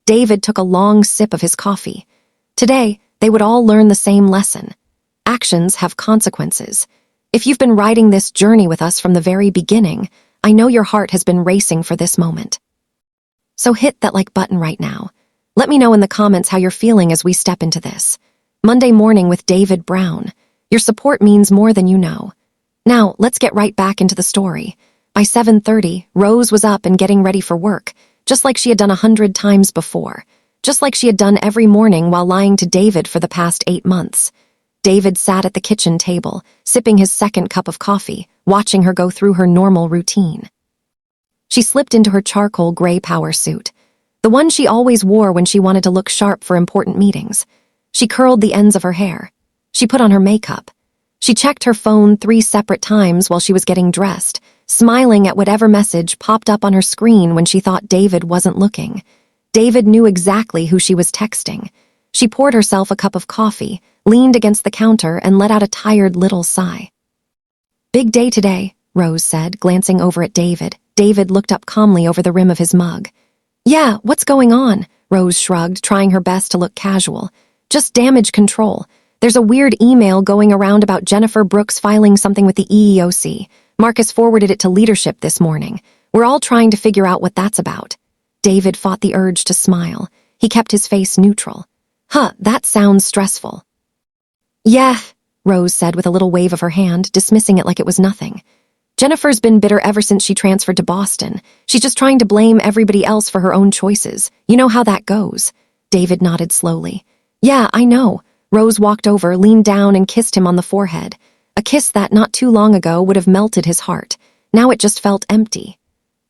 David took a long sip of his coffee. Today, they would all learn the same lesson. Actions have consequences. If you've been riding this journey with us from the very beginning, I know your heart has been racing for this moment. So hit that like button right now. Let me know in the comments how you're feeling as we step into this. Monday morning with David Brown. Your support means more than you know. Now, let's get right back into the story. By 7:30, Rose was up and getting ready for work, just like she had done 100 times before, just like she had done every morning while lying to David for the past 8 months. David sat at the kitchen table, sipping his second cup of coffee, watching her go through her normal routine. She slipped into her charcoal gray power suit, the one she always wore when she wanted to look sharp for important meetings. She curled the ends of her hair. She put on her makeup. She checked her phone 3 separate times while she was getting dressed, smiling at whatever message popped up on her screen when she thought David wasn't looking. David knew exactly who she was texting. She poured herself a cup of coffee, leaned against the counter, and let out a tired little sigh. "Big day today," Rose said, glancing over at David. David looked up calmly over the rim of his mug. "Yeah, what's going on?" Rose shrugged, trying her best to look casual. "Just damage control. There's a weird email going around about Jennifer Brooks filing something with the EEOC. Marcus forwarded it to leadership this morning. We're all trying to figure out what that's about." David fought the urge to smile. He kept his face neutral. That sounds stressful." "Yeah," Rose said with a little wave of her hand, dismissing it like it was nothing. "Jennifer's been bitter ever since she transferred to Boston. She's just trying to blame everybody else for her own choices. You know how that goes." David nodded slowly. "Yeah, I know." Rose walked over, leaned down, and kissed him on the forehead. A kiss that, not too long ago, would have melted his heart. Now it just felt empty.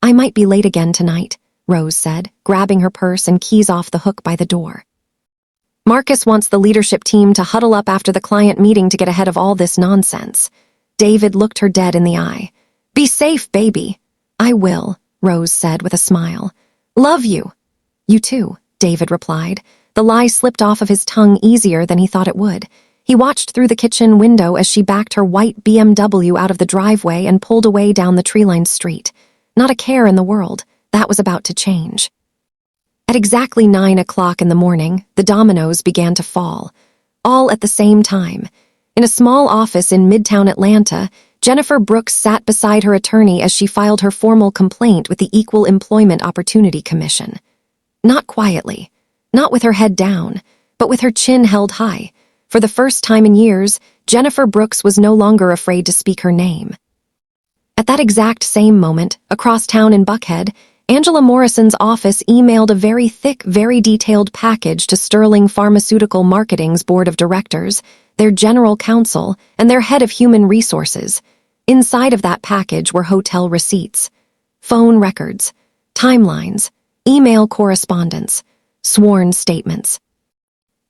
"I might be late again tonight," Rose said, grabbing her purse and keys off the hook by the door. "Marcus wants the leadership team to huddle up after the client meeting to get ahead of all this nonsense." David looked her dead in the eye. "Be safe, baby." "I will," Rose said with a smile. "Love you." "You too," David replied. The lie slipped off of his tongue easier than he thought it would. He watched through the kitchen window as she backed her white BMW out of the driveway and pulled away down the tree-lined street. Not a care in the world. That was about to change. At exactly 9 o'clock in the morning, the dominoes began to fall. All at the same time. In a small office in Midtown Atlanta, Jennifer Brooks sat beside her attorney as she filed her formal complaint with the Equal Employment Opportunity Commission. Not quietly, not with her head down, but with her chin held high. For the first time in years, Jennifer Brooks was no longer afraid to speak her name. At that exact same moment, across town in Buckhead, Angela Morrison's office emailed a very thick, very detailed package to Sterling Pharmaceutical Marketing's board of directors, their general counsel, and their head of human resources. Inside of that package were hotel receipts, phone records, timelines, email correspondence, sworn statements.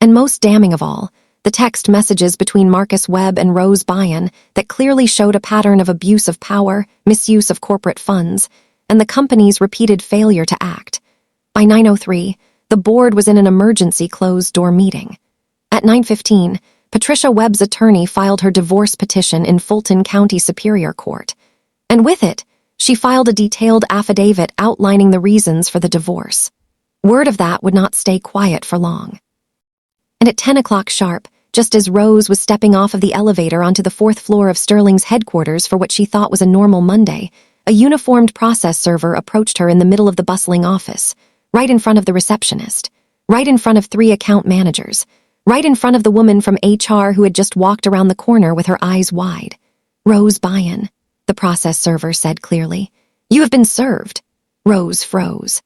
And most damning of all, the text messages between Marcus Webb and Rose Byon that clearly showed a pattern of abuse of power, misuse of corporate funds, and the company's repeated failure to act. By 9:03, the board was in an emergency closed-door meeting. At 9:15, Patricia Webb's attorney filed her divorce petition in Fulton County Superior Court. And with it, she filed a detailed affidavit outlining the reasons for the divorce. Word of that would not stay quiet for long. And at 10 o'clock sharp, just as Rose was stepping off of the elevator onto the 4th floor of Sterling's headquarters for what she thought was a normal Monday, a uniformed process server approached her in the middle of the bustling office, right in front of the receptionist, right in front of 3 account managers, right in front of the woman from HR who had just walked around the corner with her eyes wide. "Rose Byon," the process server said clearly. "You have been served." Rose froze.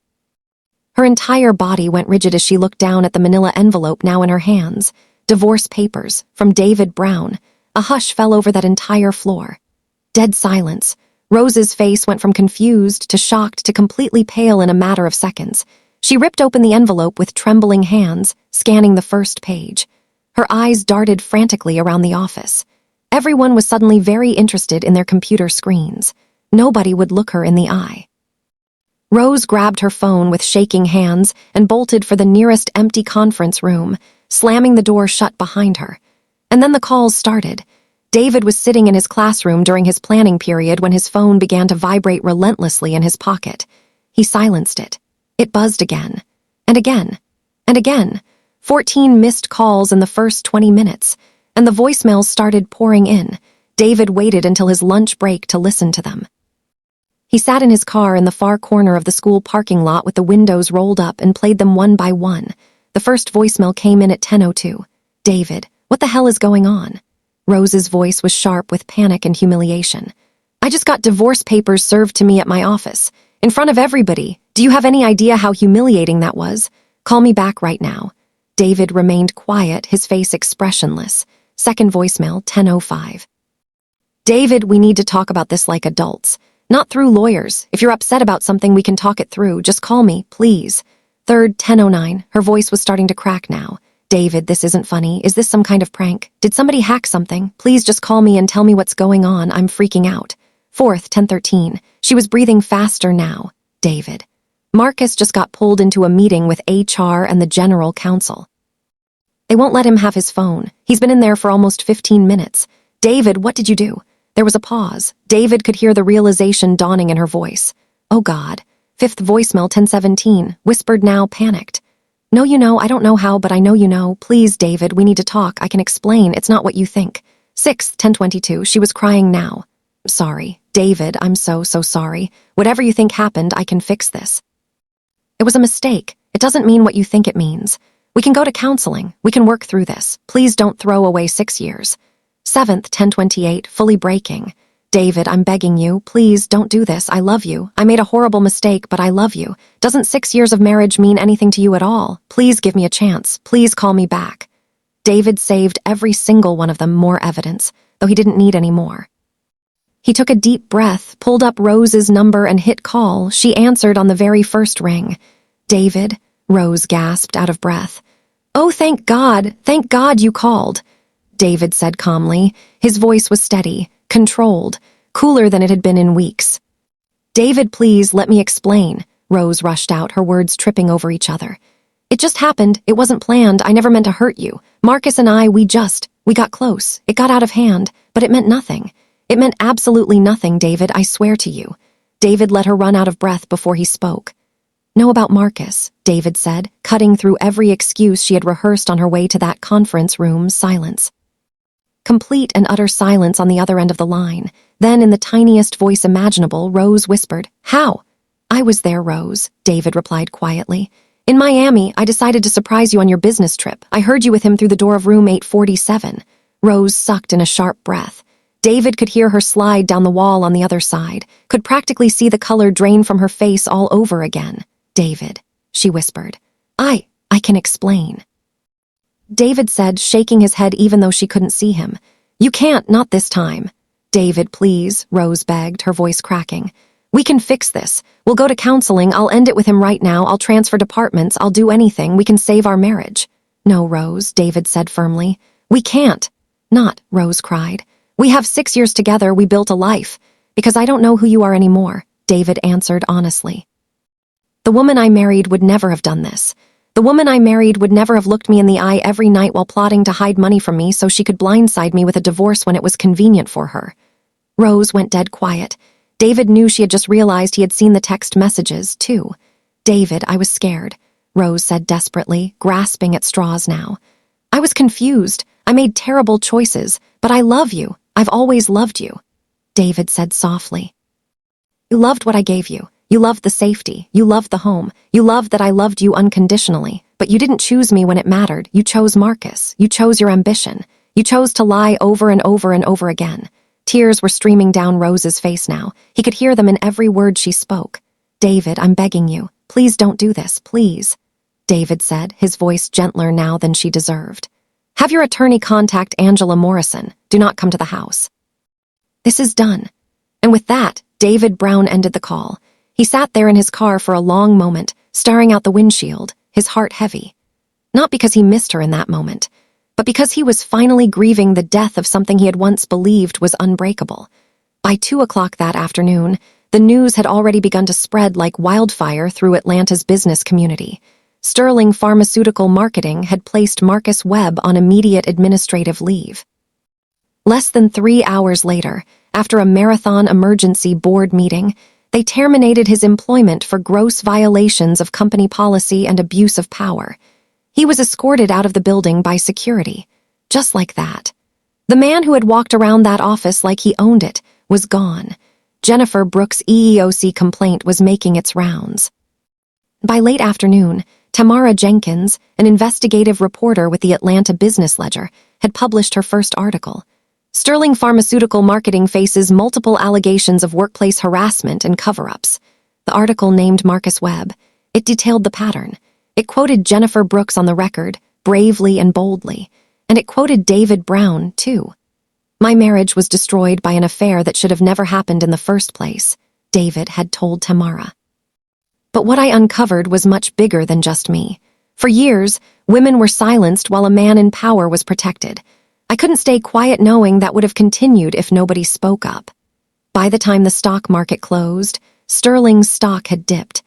Her entire body went rigid as she looked down at the manila envelope now in her hands. Divorce papers, from David Brown. A hush fell over that entire floor. Dead silence. Rose's face went from confused to shocked to completely pale in a matter of seconds. She ripped open the envelope with trembling hands, scanning the first page. Her eyes darted frantically around the office. Everyone was suddenly very interested in their computer screens. Nobody would look her in the eye. Rose grabbed her phone with shaking hands and bolted for the nearest empty conference room, slamming the door shut behind her. And then the calls started. David was sitting in his classroom during his planning period when his phone began to vibrate relentlessly in his pocket. He silenced it. It buzzed again, and again, and again. 14 missed calls in the first 20 minutes, and the voicemails started pouring in. David waited until his lunch break to listen to them. He sat in his car in the far corner of the school parking lot with the windows rolled up and played them one by one. The first voicemail came in at 10:02. "David, what the hell is going on?" Rose's voice was sharp with panic and humiliation. "I just got divorce papers served to me at my office. In front of everybody. Do you have any idea how humiliating that was? Call me back right now." David remained quiet, his face expressionless. Second voicemail, 10:05. "David, we need to talk about this like adults. Not through lawyers. If you're upset about something, we can talk it through. Just call me, please." Third, 10:09. Her voice was starting to crack now. "David, this isn't funny. Is this some kind of prank? Did somebody hack something? Please just call me and tell me what's going on. I'm freaking out." Fourth, 10:13. She was breathing faster now. "David. Marcus just got pulled into a meeting with HR and the general counsel." They won't let him have his phone. He's been in there for almost 15 minutes. David, what did you do? There was a pause. David could hear the realization dawning in her voice. Oh God. Fifth voicemail 1017, whispered now, panicked. No, you know, I don't know how, but I know you know. Please, David, we need to talk. I can explain. It's not what you think. Sixth 1022, she was crying now. Sorry. David, I'm so sorry. Whatever you think happened, I can fix this. It was a mistake. It doesn't mean what you think it means. We can go to counseling. We can work through this. Please don't throw away 6 years. Seventh 1028, fully breaking. David, I'm begging you, please don't do this. I love you. I made a horrible mistake, but I love you. Doesn't 6 years of marriage mean anything to you at all? Please give me a chance. Please call me back. David saved every single one of them more evidence, though he didn't need any more. He took a deep breath, pulled up Rose's number and hit call. She answered on the very first ring. David, Rose gasped, out of breath. Oh, thank God you called, David said calmly. His voice was steady, controlled, cooler than it had been in weeks. David, please, let me explain. Rose rushed out, her words tripping over each other. It just happened. It wasn't planned. I never meant to hurt you. Marcus and I, we got close. It got out of hand, but it meant nothing. It meant absolutely nothing, David, I swear to you. David let her run out of breath before he spoke. Know about Marcus, David said, cutting through every excuse she had rehearsed on her way to that conference room. Silence. Complete and utter silence on the other end of the line. Then, in the tiniest voice imaginable, Rose whispered, How? I was there, Rose, David replied quietly. In Miami, I decided to surprise you on your business trip. I heard you with him through the door of room 847. Rose sucked in a sharp breath. David could hear her slide down the wall on the other side, could practically see the color drain from her face all over again. David, she whispered. I can explain. David said, shaking his head even though she couldn't see him. You can't, not this time. David, please, Rose begged, her voice cracking. We can fix this. We'll go to counseling. I'll end it with him right now. I'll transfer departments. I'll do anything. We can save our marriage. No, Rose, David said firmly. We can't. Not, Rose cried. We have 6 years together. We built a life. Because I don't know who you are anymore, David answered honestly. The woman I married would never have done this. The woman I married would never have looked me in the eye every night while plotting to hide money from me so she could blindside me with a divorce when it was convenient for her. Rose went dead quiet. David knew she had just realized he had seen the text messages, too. David, I was scared, Rose said desperately, grasping at straws now. I was confused. I made terrible choices, but I love you. I've always loved you, David said softly. You loved what I gave you. You loved the safety. You loved the home. You loved that I loved you unconditionally. But you didn't choose me when it mattered. You chose Marcus. You chose your ambition. You chose to lie over and over and over again. Tears were streaming down Rose's face now. He could hear them in every word she spoke. David, I'm begging you. Please don't do this, please, David said, his voice gentler now than she deserved. Have your attorney contact Angela Morrison. Do not come to the house. This is done. And with that, David Brown ended the call. He sat there in his car for a long moment, staring out the windshield, his heart heavy. Not because he missed her in that moment, but because he was finally grieving the death of something he had once believed was unbreakable. By 2 o'clock that afternoon, the news had already begun to spread like wildfire through Atlanta's business community. Sterling Pharmaceutical Marketing had placed Marcus Webb on immediate administrative leave. Less than 3 hours later, after a marathon emergency board meeting, they terminated his employment for gross violations of company policy and abuse of power. He was escorted out of the building by security. Just like that. The man who had walked around that office like he owned it was gone. Jennifer Brooks' EEOC complaint was making its rounds. By late afternoon, Tamara Jenkins, an investigative reporter with the Atlanta Business Ledger, had published her first article. Sterling Pharmaceutical Marketing faces multiple allegations of workplace harassment and cover-ups. The article named Marcus Webb. It detailed the pattern. It quoted Jennifer Brooks on the record, bravely and boldly. And it quoted David Brown, too. My marriage was destroyed by an affair that should have never happened in the first place, David had told Tamara. But what I uncovered was much bigger than just me. For years, women were silenced while a man in power was protected. I couldn't stay quiet knowing that would have continued if nobody spoke up. By the time the stock market closed, Sterling's stock had dipped.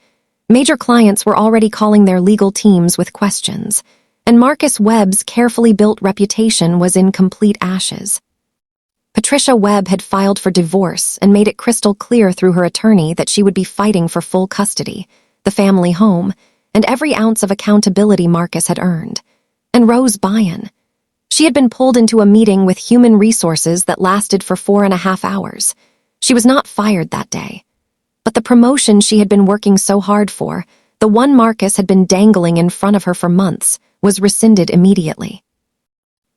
Major clients were already calling their legal teams with questions. and Marcus Webb's carefully built reputation was in complete ashes. Patricia Webb had filed for divorce and made it crystal clear through her attorney that she would be fighting for full custody, the family home, and every ounce of accountability Marcus had earned. And Rose Byon. She had been pulled into a meeting with human resources that lasted for 4.5 hours. She was not fired that day. But the promotion she had been working so hard for, the one Marcus had been dangling in front of her for months, was rescinded immediately.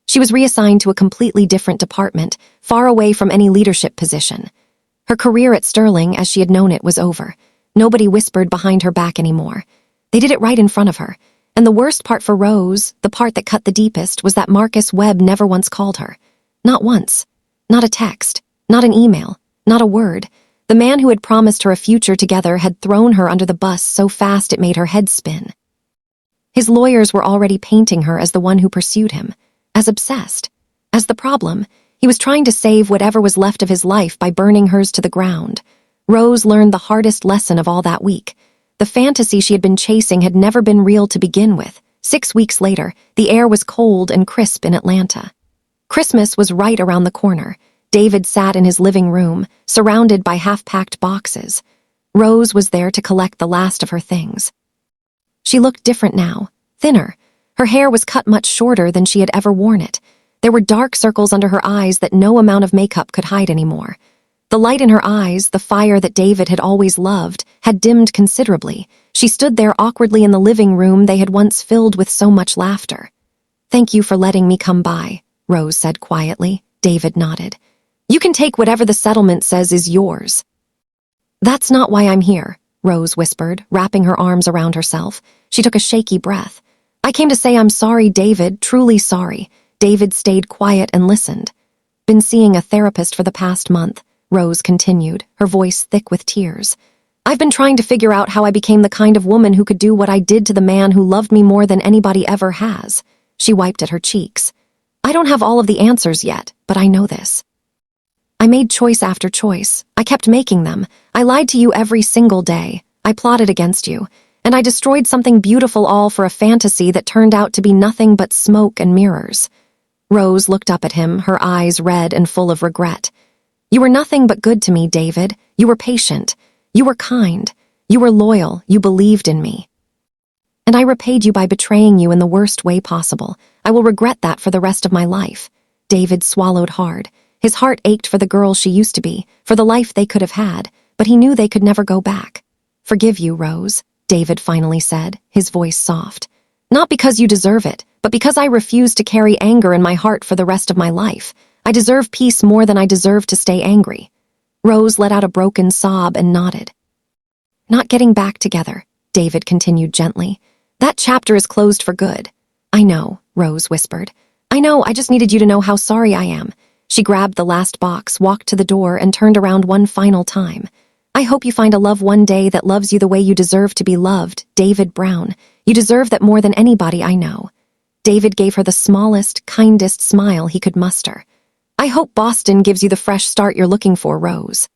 She was reassigned to a completely different department, far away from any leadership position. Her career at Sterling, as she had known it, was over. Nobody whispered behind her back anymore. They did it right in front of her. And the worst part for Rose, the part that cut the deepest, was that Marcus Webb never once called her. Not once. Not a text. Not an email. Not a word. The man who had promised her a future together had thrown her under the bus so fast it made her head spin. His lawyers were already painting her as the one who pursued him, as obsessed, as the problem. He was trying to save whatever was left of his life by burning hers to the ground. Rose learned the hardest lesson of all that week. The fantasy she had been chasing had never been real to begin with. 6 weeks later, the air was cold and crisp in Atlanta. Christmas was right around the corner. David sat in his living room, surrounded by half-packed boxes. Rose was there to collect the last of her things. She looked different now, thinner. Her hair was cut much shorter than she had ever worn it. There were dark circles under her eyes that no amount of makeup could hide anymore. The light in her eyes, the fire that David had always loved, had dimmed considerably. She stood there awkwardly in the living room they had once filled with so much laughter. "Thank you for letting me come by," Rose said quietly. David nodded. "You can take whatever the settlement says is yours." "That's not why I'm here," Rose whispered, wrapping her arms around herself. She took a shaky breath. "I came to say I'm sorry, David, truly sorry." David stayed quiet and listened. "Been seeing a therapist for the past month," Rose continued, her voice thick with tears. "I've been trying to figure out how I became the kind of woman who could do what I did to the man who loved me more than anybody ever has." She wiped at her cheeks. "I don't have all of the answers yet, but I know this. I made choice after choice. I kept making them. I lied to you every single day. I plotted against you. And I destroyed something beautiful all for a fantasy that turned out to be nothing but smoke and mirrors." Rose looked up at him, her eyes red and full of regret. "You were nothing but good to me, David. You were patient. You were kind. You were loyal. You believed in me. And I repaid you by betraying you in the worst way possible. I will regret that for the rest of my life." David swallowed hard. His heart ached for the girl she used to be, for the life they could have had, but he knew they could never go back. "Forgive you, Rose," David finally said, his voice soft. "Not because you deserve it, but because I refuse to carry anger in my heart for the rest of my life. I deserve peace more than I deserve to stay angry." Rose let out a broken sob and nodded. "Not getting back together," David continued gently. "That chapter is closed for good." "I know," Rose whispered. "I know, I just needed you to know how sorry I am." She grabbed the last box, walked to the door, and turned around one final time. "I hope you find a love one day that loves you the way you deserve to be loved, David Brown. You deserve that more than anybody I know." David gave her the smallest, kindest smile he could muster. "I hope Boston gives you the fresh start you're looking for, Rose."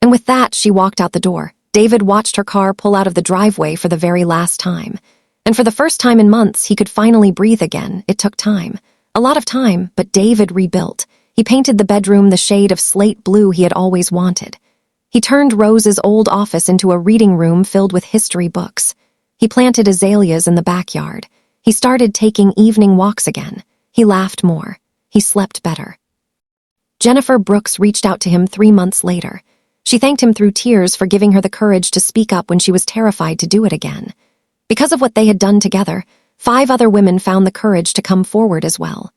And with that, she walked out the door. David watched her car pull out of the driveway for the very last time. And for the first time in months, he could finally breathe again. It took time. A lot of time, but David rebuilt. He painted the bedroom the shade of slate blue he had always wanted. He turned Rose's old office into a reading room filled with history books. He planted azaleas in the backyard. He started taking evening walks again. He laughed more. He slept better. Jennifer Brooks reached out to him 3 months later. She thanked him through tears for giving her the courage to speak up when she was terrified to do it again. Because of what they had done together, 5 other women found the courage to come forward as well.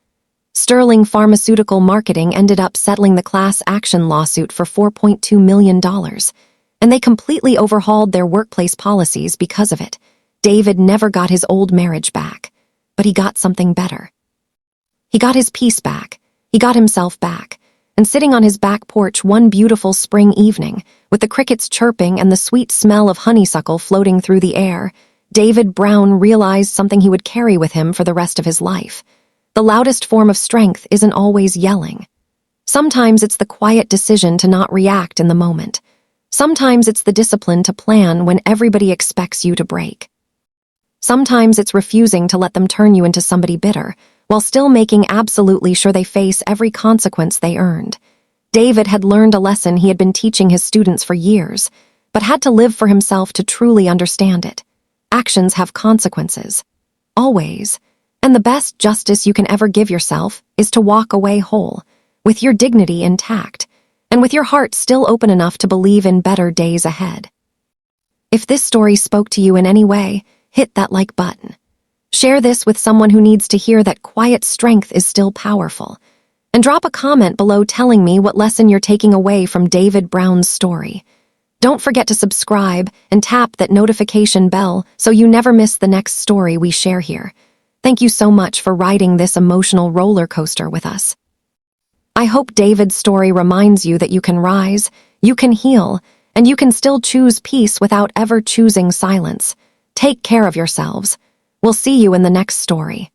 Sterling Pharmaceutical Marketing ended up settling the class action lawsuit for $4.2 million, and they completely overhauled their workplace policies because of it. David never got his old marriage back, but he got something better. He got his peace back. He got himself back. And sitting on his back porch one beautiful spring evening, with the crickets chirping and the sweet smell of honeysuckle floating through the air, David Brown realized something he would carry with him for the rest of his life. The loudest form of strength isn't always yelling. Sometimes it's the quiet decision to not react in the moment. Sometimes it's the discipline to plan when everybody expects you to break. Sometimes it's refusing to let them turn you into somebody bitter, while still making absolutely sure they face every consequence they earned. David had learned a lesson he had been teaching his students for years, but had to live for himself to truly understand it. Actions have consequences. Always. And the best justice you can ever give yourself is to walk away whole, with your dignity intact, and with your heart still open enough to believe in better days ahead. If this story spoke to you in any way, hit that like button. Share this with someone who needs to hear that quiet strength is still powerful. And drop a comment below telling me what lesson you're taking away from David Brown's story. Don't forget to subscribe and tap that notification bell so you never miss the next story we share here. Thank you so much for riding this emotional roller coaster with us. I hope David's story reminds you that you can rise, you can heal, and you can still choose peace without ever choosing silence. Take care of yourselves. We'll see you in the next story.